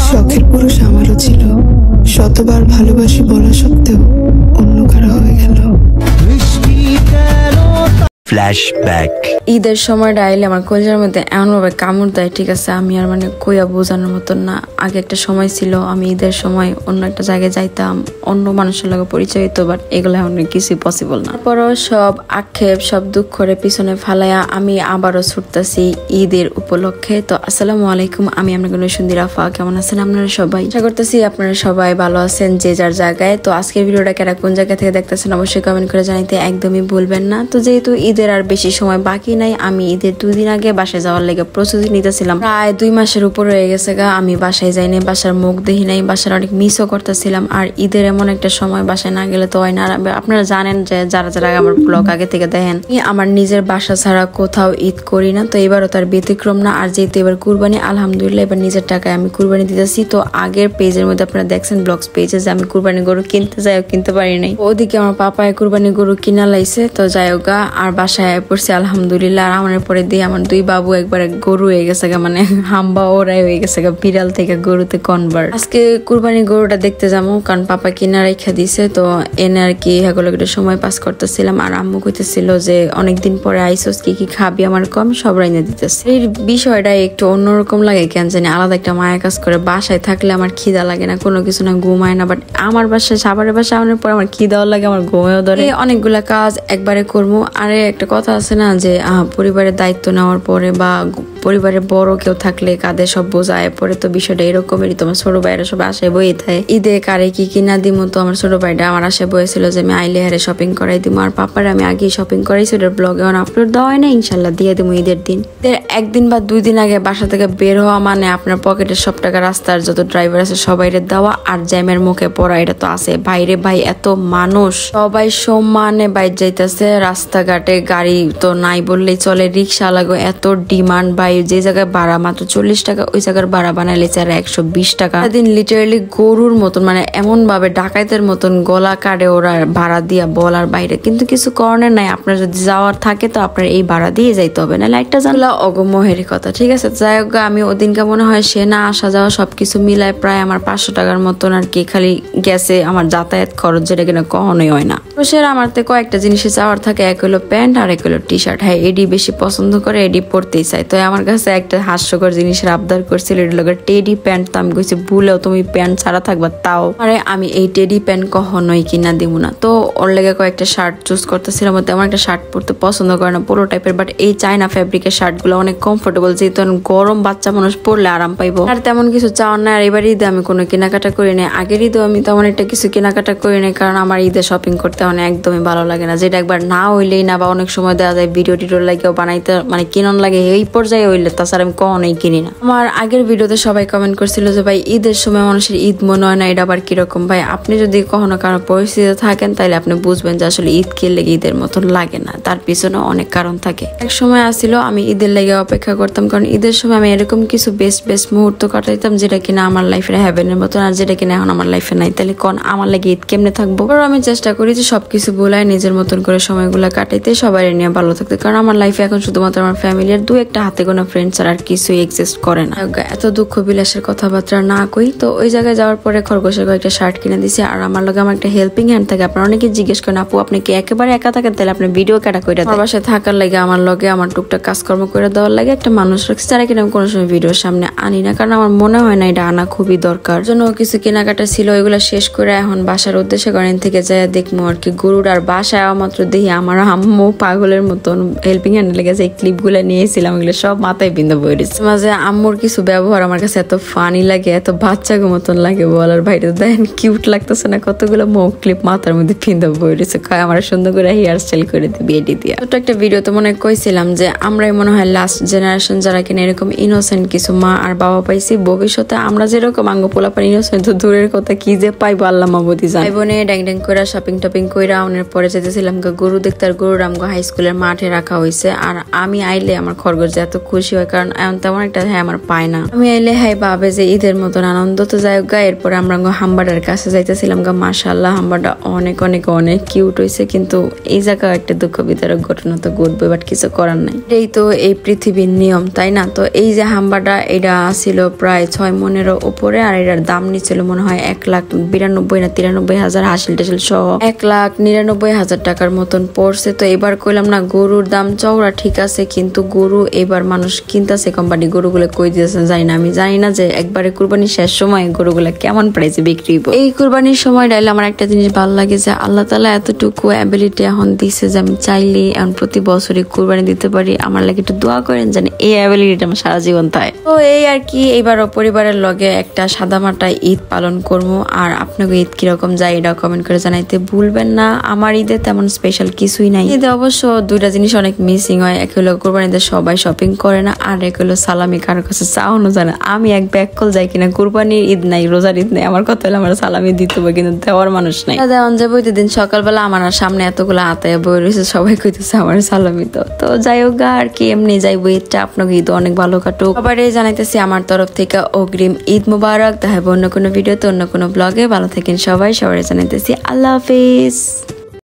শখের পুরুষ আমারও ছিল, শতবার ভালোবাসি বলা সত্ত্বেও অন্য কারো হয়ে গেল। ফ্ল্যাশব্যাক। ঈদের সময়টা আইলে আমার কলিজার মধ্যে এমনভাবে কামড় দেয়, ঠিক আছে আমি আর মানে কইয়া বোঝানোর মতন না। আগে একটা সময় ছিল আমি ঈদের সময় অন্য একটা জায়গায় যাইতাম, অন্য মানুষের লগে পরিচয় হইতো, বাট এগুলো এখন কিছুই পসিবল না। তারপরও সব আক্ষেপ সব দুঃখ করে পিছনে ফালাইয়া আমি আবারও ছুটতেছি ঈদের উপলক্ষে। তো আসসালামু আলাইকুম, আমি আপনাদের সুন্দর আফা, কেমন আছেন আপনারা সবাই? আশা করতেছি আপনারা সবাই ভালো আছেন যে যার জায়গায়। তো আজকের ভিডিওটা কেরা কোন জায়গা থেকে দেখতেছেন অবশ্যই কমেন্ট করে জানাইতে একদমই ভুলবেন না। তো যেহেতু ঈদের আর বেশি সময় বাকি নাই, আমি ঈদের 2 দিন আগে বাসায় যাওয়ার লেগে প্রস্তুতি নিতেছিলাম। প্রায় 2 মাসের উপর হয়ে গেছে গা আমি বাসায় যাই নাই, বাসার মুখ দেখি নাই, বাসার অনেক মিসও করতেছিলাম। আর ঈদের এমন একটা সময় বাসায় না গেলে তো হয় না। আপনারা জানেন যে যারা যারা আমার ব্লগ আগে থেকে দেখেন, আমার নিজের বাসা ছাড়া কোথাও ঈদ করি না, তো এবারও তার ব্যতিক্রম না। আর যেহেতু এবার কুরবানি, আলহামদুলিল্লাহ এবার নিজের টাকায় আমি কুরবানি দিতেছি। তো আগের পেজের মধ্যে আপনারা দেখছেন ব্লগস পেজে যে আমি কুরবানি গরু কিনতে যাই, কিনতে পারি নাই। ওদিকে আমার পাপায় কুরবানি গরু কিনা লাইছে, তো যাই হোক আর বাসায় পড়ছে আলহামদুলিল্লাহ। আর আমার পরে দিয়ে আমার 2 বাবু একবারে গরু হয়ে গেছে গা, মানে হাম্বা ওরাই হয়ে গেছে গা, বিড়াল থেকে গরুতে কনভার্ট। আজকে কুরবানি গরুটা দেখতে যাবো, কারণ পাপা কিনা রেখা দিছে, তো এনে আর কি এগুলো একটু সময় পাস করতেছিলাম। আর আম্মু কইতেছিল যে অনেকদিন পরে আইসোস, কি কি খাবি আমার কম, সব রাইনে দিতেছে। এই বিষয়টা একটু অন্যরকম লাগে, কেন জানি আলাদা একটা মায়া কাজ করে। বাসায় থাকলে আমার খিদা লাগে না, কোনো কিছু না, ঘুমায় না, বাট আমার বাসায় সাবারের বাসায় আনার পর আমার খিদাও লাগে, আমার ঘুমেও ধরে। অনেকগুলা কাজ একবারে করবো। আরে একটা কথা আছে না যে পরিবারের দায়িত্ব নেওয়ার পরে বা পরিবারে বড় কেউ থাকলে কাঁধে সব বোঝায় পরে, তো বিষয়টা এরকমই। তোমার ছোট ভাইরা সব আশায় বয়ে থাকে ঈদে কারে কি কিনা দিমু। তো আমার ছোট ভাইটা আমার আশায় বয়েছিল যে আমি আইলে হারে শপিং করাই দিমু। আর পাপার আমি আগেই শপিং করাইছি, ওটার ব্লগে আপলোড দেওয়া হয় না, ইনশাল্লাহ দিয়ে দিমু ঈদের দিন। একদিন বা 2 দিন আগে বাসা থেকে বের হওয়া মানে আপনার পকেটের সব টাকা রাস্তার যত ড্রাইভার আছে সবাইরে দেওয়া, আর জ্যামের মুখে পড়া, এটা তো আছে। বাইরে ভাই এত মানুষ, সবাই সমানে বাইর যাইতেছে, রাস্তাঘাটে গাড়ি তো নাই বললেই চলে, রিক্সা লাগো এত ডিমান্ড ভাই। যে জায়গায় ভাড়া মাত্র 40 টাকা, ওই জায়গার ভাড়া বানাইলে চার 120 টাকা। দিন লিটারালি গরুর মতন, মানে এমন ভাবে ডাকাইতের মতন গলা কাটে ওরা ভাড়া দিয়া বলার বাইরে। কিন্তু কিছু করণের নাই, আপনার যদি যাওয়ার থাকে তো আপনার এই ভাড়া দিয়ে যাইতে হবে, না একটা জানলা অগম্যের কথা, ঠিক আছে। যাই হোক আমি ওদিনকে মনে হয় সে না আসা যাওয়া সবকিছু মিলায় প্রায় আমার 500 টাকার মতন আর কি খালি গেছে আমার যাতায়াত খরচ, যেটা কিনা কখনোই হয় না। তো সে আমার তো কয়েকটা জিনিসে চাওয়ার থাকে, এক হলো প্যান্ট আর এক হলো টি শার্ট। হ্যাঁ এডি বেশি পছন্দ করে, এডি পড়তেই চাই। তো আমার কাছে একটা হাস্যকর জিনিসের আবদার করছিল, এটা লোকের টেডি প্যান্ট। তো আমি কইছি ভুলেও তুমি প্যান্ট ছাড়া থাকবা, তাও আরে আমি এই টেডি প্যান্ট কখনোই কিনা দিব না। তো ওর লেগে কয়েকটা শার্ট চুজ করতেছিলাম, তেমন একটা শার্ট পরতে পছন্দ করে না, পুরো টাইপের, বাট এই চায়না ফ্যাব্রিকের শার্ট গুলো অনেক কমফোর্টেবল, যেহেতু গরম বাচ্চা মানুষ পরলে আরাম পাইবো। আর তেমন কিছু চাওয়ার না। আর এবার ঈদে আমি কোনো কেনাকাটা করি নাই, আগের ঈদে আমি তেমন একটা কিছু কেনাকাটা করি নাই, কারণ আমার ঈদে শপিং করতে মানে একদমই ভালো লাগে না। যেটা একবার না হইলেই না, বা অনেক সময় দেওয়া যায় ভিডিও টিডিও লাগেও বানাইতে মানে কিনন লাগে, এই পর্যায়ে হইলে, তাছাড়া আমি কখনোই কিনি না। আমার আগের ভিডিওতে সবাই কমেন্ট করছিল যে ভাই ঈদের সময় মানুষের ঈদ মনে হয় না, এটা আবার কিরকম? ভাই আপনি যদি কখনো কারো পরিস্থিতিতে থাকেন তাহলে আপনি বুঝবেন যে আসলে ঈদ কিনলে ঈদের মতন লাগে না, তার পিছনে অনেক কারণ থাকে। এক সময় আসছিল আমি ঈদের লেগে অপেক্ষা করতাম, কারণ ঈদের সময় আমি এরকম কিছু বেস্ট মুহূর্ত কাটাইতাম যেটা কিনা আমার লাইফের হ্যাভেনের মতন, আর যেটা কিনা এখন আমার লাইফে নাই। তাহলে কোন আমার লাগে ঈদ কেমনে থাকবো? আমি চেষ্টা করি যে সবকিছু ভুলাই নিজের মতন করে সময়গুলো কাটাইতে, সবাই নিয়ে ভালো থাকতে, কারণ আমার লাইফে এখন শুধুমাত্র আমার ফ্যামিলির 2-1 হাতে গোনা ফ্রেন্ডস আর কিছুই এক্সিস্ট করে না। এত দুঃখ বিলাসের কথাবার্তা না কই। তো ওই জায়গায় যাওয়ার পরে খরগোশের কয়েকটা শার্ট কিনে দিছি। আর আমার লগে আমার একটা হেল্পিং হ্যান্ড থাকে। আপনারা অনেকে জিজ্ঞেস করেন আপু আপনি কি একেবারে একা থাকেন, তাহলে আপনি ভিডিও কাটা করে দেন। আমার বাসায় থাকার লাগে আমার লগে আমার টুকটাক কাজকর্ম করে দেওয়ার লাগে একটা মানুষ রাখছি, যারা কিনা কোনো সময় ভিডিওর সামনে আনি না, কারণ আমার মনে হয় না এটা আনা খুবই দরকার। জন্য কিছু কেনাকাটা ছিল, ওইগুলো শেষ করে এখন বাসার উদ্দেশ্যে করেন থেকে যায় দেখবো আর কি গরুর। আর বাসায় মাত্র দেখি আমার আম্মু পাগলের মতন হেল্পিং হ্যান্ড লেগেছে, এই ক্লিপ গুলো নিয়েছিলাম, এগুলো সব মাথায় বিন্দু বইরেছে। মাঝে আম্মুর কিছু ব্যবহার আমার কাছে এত ফানি লাগে, এত বাচ্চা মতন লাগে বলার বাইরে। দেখেন কিউট লাগতেছে না, কতগুলো মৌ ক্লিপ মাথার মধ্যে পিন্দা বইরেছে, কয় আমার সুন্দর করে হেয়ার স্টাইল করে দিবি এডি দিয়া। ছোট একটা ভিডিও তো মনে কইছিলাম যে আমরাই মনে হয় লাস্ট জেনারেশন যারা কিনা এরকম ইনোসেন্ট কিছু মা আর বাবা পাইছি। ভবিষ্যতে আমরা যেরকম আঙ্গ পোলাপান ইনোসেন্ট, তো দূরের কথা কি যে পাইবো আল্লাহ মাবুদি জানে। বোনে ড্যাং ড্যাং করে শপিং টপিং কইরা অনেক পরে যেতেছিলাম গরু দেখতে, আর গরুর আমগো হাই স্কুলের মাঠে রাখা হয়েছে। আর আমি আইলে আমার খরগোশ যে এত খুশি হয়, কারণ এমন তেমন একটা আমার পায় না। আমি আইলে ভাবে যে ঈদের মতন আনন্দ তো যাই হোক গা। এরপরে আমরা হাম্বাটার কাছে যাইতেছিলাম গা। মাশাআল্লাহ হাম্বাটা অনেক অনেক অনেক কিউট হয়েছে, কিন্তু এই জায়গা একটা দুঃখ বিতরক ঘটনা তো ঘটবে, বাট কিছু করার নাই, এই তো এই পৃথিবীর নিয়ম, তাই না? তো এই যে হাম্বাটা এটা ছিল প্রায় 6 মনেরও উপরে, আর এটার দাম নিচ্ছিল মনে হয় 1,92,000 না 93,000 হাসিল টাসিল সহ 1,99,000 টাকার মতন পড়ছে। তো এবার কইলাম না গরুর দাম চওড়া ঠিক আছে, কিন্তু গরু এবার মানুষ কিনতেছে কোম্পানি, গরুগুলো কই দিয়েছে জানি না। আমি জানি না যে একবারে কুরবানির শেষ সময় গরুগুলা কেমন প্রাইসে বিক্রি হইব। এই কুরবানির সময় ডাইলে আমার একটা জিনিস ভালো লাগে যে আল্লাহ তাআলা এতটুকু অ্যাবিলিটি এখন দিছে যে আমি চাইলে এখন প্রতি বছরই কুরবানি দিতে পারি। আমার লাগে একটু দোয়া করেন যেন এই অ্যাবিলিটিটা আমার সারা জীবন থাকে। তো এই আর কি, এবারও পরিবারের লগে একটা সাদামাটা ঈদ পালন করবো। আর আপনাকে ঈদ কিরকম যায় এটা কমেন্ট করে জানাইতে ভুলবেন না। আমার ঈদে তেমন স্পেশাল কিছুই নাই। ঈদে অবশ্য দুইটা জিনিস অনেক মিসিং হয়, এক হলো কুরবানিতে সবাই শপিং করে না, আর এক হলো সালামি কারো কাছে চাওয়ানো যায় না। আমি এক ব্যাককল যাই কিনা কুরবানির ঈদ নাই, রোজার ঈদ নাই, আমার কথা হলো আমার সালামি দিতে হবে, কিন্তু দেওয়ার মানুষ নাই। দেওয়ান যাবো দিন সকালবেলা আমার সামনে এতগুলো আতায় বই রয়েছে, সবাই কইতেছে আমার সালামি তো যাই হোক আর কি, এমনি যাইবো। ঈদটা আপনাকে ঈদ অনেক ভালো কাটুক। সবাই জানাইতেছি আমার তরফ থেকে অগ্রিম ঈদ মুবারক। দেখা হবে অন্য কোনো ভিডিওতে, অন্য কোনো ব্লগে। ভালো থাকেন সবাই, সবাই জানাইতেছি আল্লাহ হাফিজ।